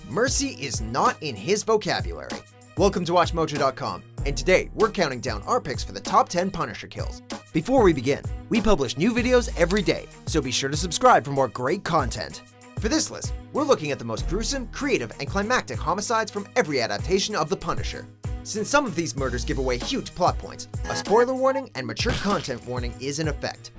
mercy is not in his vocabulary. Welcome to WatchMojo.com, and today we're counting down our picks for the top 10 Punisher kills. Before we begin, we publish new videos every day, so be sure to subscribe for more great content. For this list, we're looking at the most gruesome, creative, and climactic homicides from every adaptation of The Punisher. Since some of these murders give away huge plot points, a spoiler warning and mature content warning is in effect.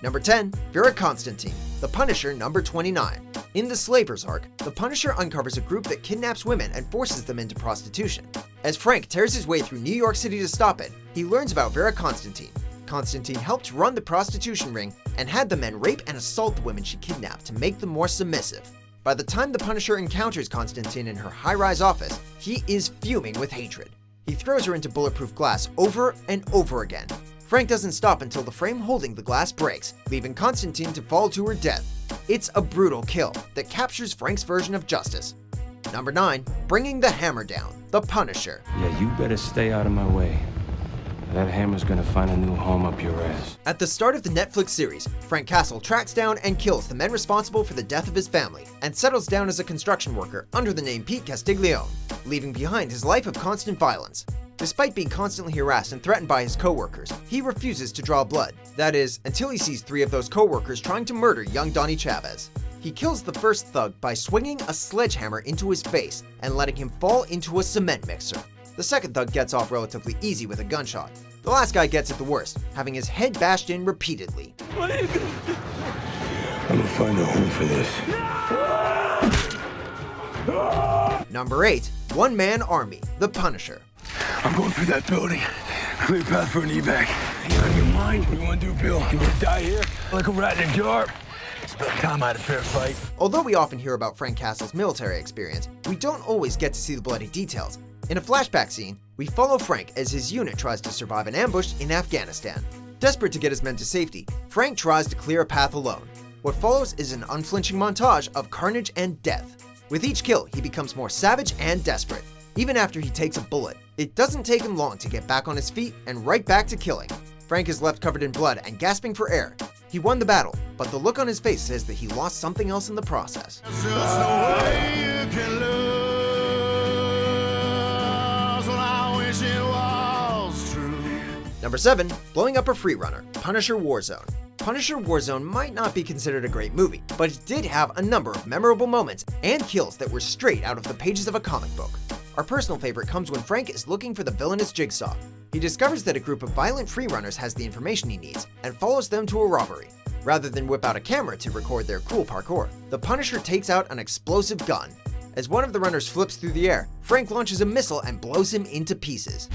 Number 10, Vera Constantine, The Punisher number 29. In the Slavers arc, The Punisher uncovers a group that kidnaps women and forces them into prostitution. As Frank tears his way through New York City to stop it, he learns about Vera Constantine. Constantine helped run the prostitution ring and had the men rape and assault the women she kidnapped to make them more submissive. By the time the Punisher encounters Constantine in her high-rise office, he is fuming with hatred. He throws her into bulletproof glass over and over again. Frank doesn't stop until the frame holding the glass breaks, leaving Constantine to fall to her death. It's a brutal kill that captures Frank's version of justice. Number 9, Bringing the Hammer Down, The Punisher. Yeah, you better stay out of my way. That hammer's gonna find a new home up your ass. At the start of the Netflix series, Frank Castle tracks down and kills the men responsible for the death of his family, and settles down as a construction worker under the name Pete Castiglione, leaving behind his life of constant violence. Despite being constantly harassed and threatened by his co-workers, he refuses to draw blood. That is, until he sees 3 of those co-workers trying to murder young Donnie Chavez. He kills the first thug by swinging a sledgehammer into his face and letting him fall into a cement mixer. The second thug gets off relatively easy with a gunshot. The last guy gets it the worst, having his head bashed in repeatedly. What are you gonna do? I'm gonna find a home for this. Number 8, One-Man Army, The Punisher. I'm going through that building. Clear path for an evac. You out of your mind? What do you want to do, Bill? You want to die here? Like a rat in a jar? Spend time out of fair fight. Although we often hear about Frank Castle's military experience, we don't always get to see the bloody details. In a flashback scene, we follow Frank as his unit tries to survive an ambush in Afghanistan. Desperate to get his men to safety, Frank tries to clear a path alone. What follows is an unflinching montage of carnage and death. With each kill, he becomes more savage and desperate. Even after he takes a bullet, it doesn't take him long to get back on his feet and right back to killing. Frank is left covered in blood and gasping for air. He won the battle, but the look on his face says that he lost something else in the process. Number 7, Blowing Up a Freerunner, Punisher Warzone. Punisher Warzone might not be considered a great movie, but it did have a number of memorable moments and kills that were straight out of the pages of a comic book. Our personal favorite comes when Frank is looking for the villainous Jigsaw. He discovers that a group of violent freerunners has the information he needs and follows them to a robbery. Rather than whip out a camera to record their cool parkour, the Punisher takes out an explosive gun. As one of the runners flips through the air, Frank launches a missile and blows him into pieces.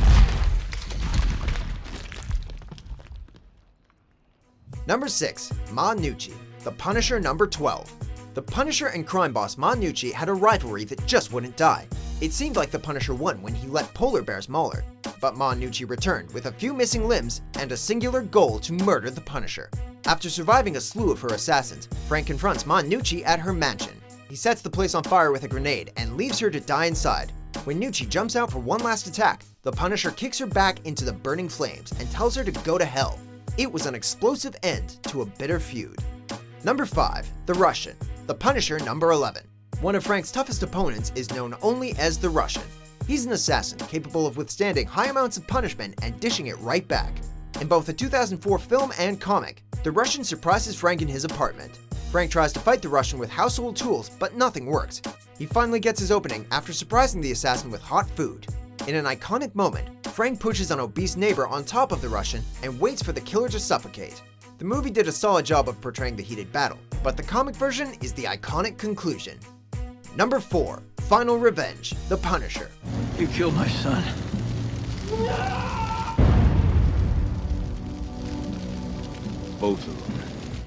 Number 6, Manu Chi The Punisher number 12. The Punisher and crime boss Manu Chi had a rivalry that just wouldn't die. It seemed like the Punisher won when he let polar bears maul her, but Manu Chi returned with a few missing limbs and a singular goal to murder the Punisher. After surviving a slew of her assassins, Frank confronts Manu Chi at her mansion. He sets the place on fire with a grenade and leaves her to die inside. When Gnucci jumps out for one last attack, the Punisher kicks her back into the burning flames and tells her to go to hell. It was an explosive end to a bitter feud. Number 5, The Russian, The Punisher number 11. One of Frank's toughest opponents is known only as the Russian. He's an assassin capable of withstanding high amounts of punishment and dishing it right back. In both the 2004 film and comic, the Russian surprises Frank in his apartment. Frank tries to fight the Russian with household tools, but nothing works. He finally gets his opening after surprising the assassin with hot food. In an iconic moment, Frank pushes an obese neighbor on top of the Russian and waits for the killer to suffocate. The movie did a solid job of portraying the heated battle, but the comic version is the iconic conclusion. Number 4, Final Revenge, The Punisher. You killed my son. Both of them.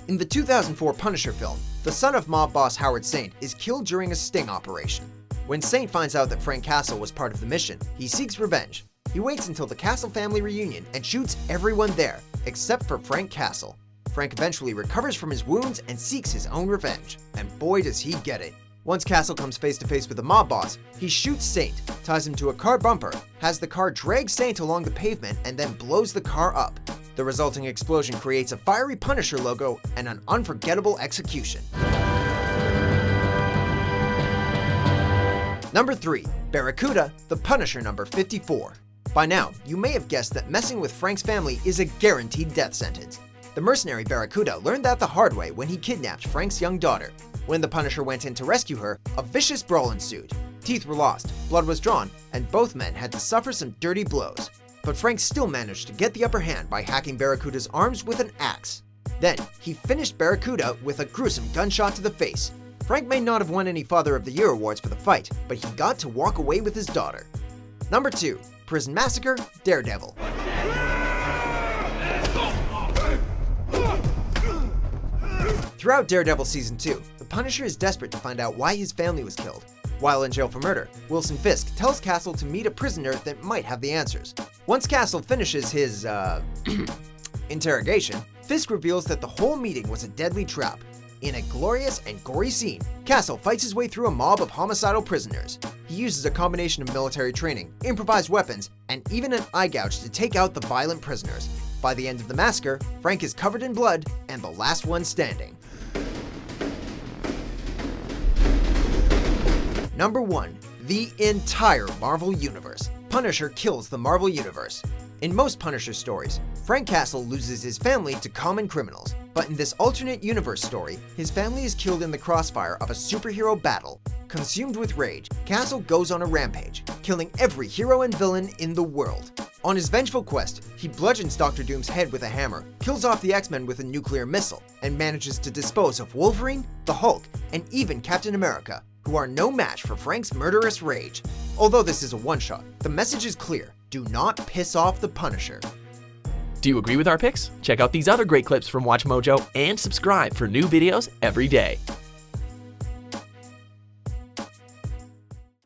In the 2004 Punisher film, the son of mob boss Howard Saint is killed during a sting operation. When Saint finds out that Frank Castle was part of the mission, he seeks revenge. He waits until the Castle family reunion and shoots everyone there, except for Frank Castle. Frank eventually recovers from his wounds and seeks his own revenge, and boy does he get it. Once Castle comes face to face with the mob boss, he shoots Saint, ties him to a car bumper, has the car drag Saint along the pavement, and then blows the car up. The resulting explosion creates a fiery Punisher logo and an unforgettable execution. Number 3. Barracuda, The Punisher number 54. By now, you may have guessed that messing with Frank's family is a guaranteed death sentence. The mercenary Barracuda learned that the hard way when he kidnapped Frank's young daughter. When the Punisher went in to rescue her, a vicious brawl ensued. Teeth were lost, blood was drawn, and both men had to suffer some dirty blows. But Frank still managed to get the upper hand by hacking Barracuda's arms with an axe. Then, he finished Barracuda with a gruesome gunshot to the face. Frank may not have won any Father of the Year awards for the fight, but he got to walk away with his daughter. Number 2. Prison Massacre, Daredevil. Throughout Daredevil Season 2, the Punisher is desperate to find out why his family was killed. While in jail for murder, Wilson Fisk tells Castle to meet a prisoner that might have the answers. Once Castle finishes his, interrogation, Fisk reveals that the whole meeting was a deadly trap. In a glorious and gory scene, Castle fights his way through a mob of homicidal prisoners. He uses a combination of military training, improvised weapons, and even an eye gouge to take out the violent prisoners. By the end of the massacre, Frank is covered in blood and the last one standing. Number 1. The entire Marvel Universe. Punisher kills the Marvel Universe. In most Punisher stories, Frank Castle loses his family to common criminals, but in this alternate universe story, his family is killed in the crossfire of a superhero battle. Consumed with rage, Castle goes on a rampage, killing every hero and villain in the world. On his vengeful quest, he bludgeons Dr. Doom's head with a hammer, kills off the X-Men with a nuclear missile, and manages to dispose of Wolverine, the Hulk, and even Captain America, who are no match for Frank's murderous rage. Although this is a one-shot, the message is clear: do not piss off the Punisher. Do you agree with our picks? Check out these other great clips from WatchMojo and subscribe for new videos every day.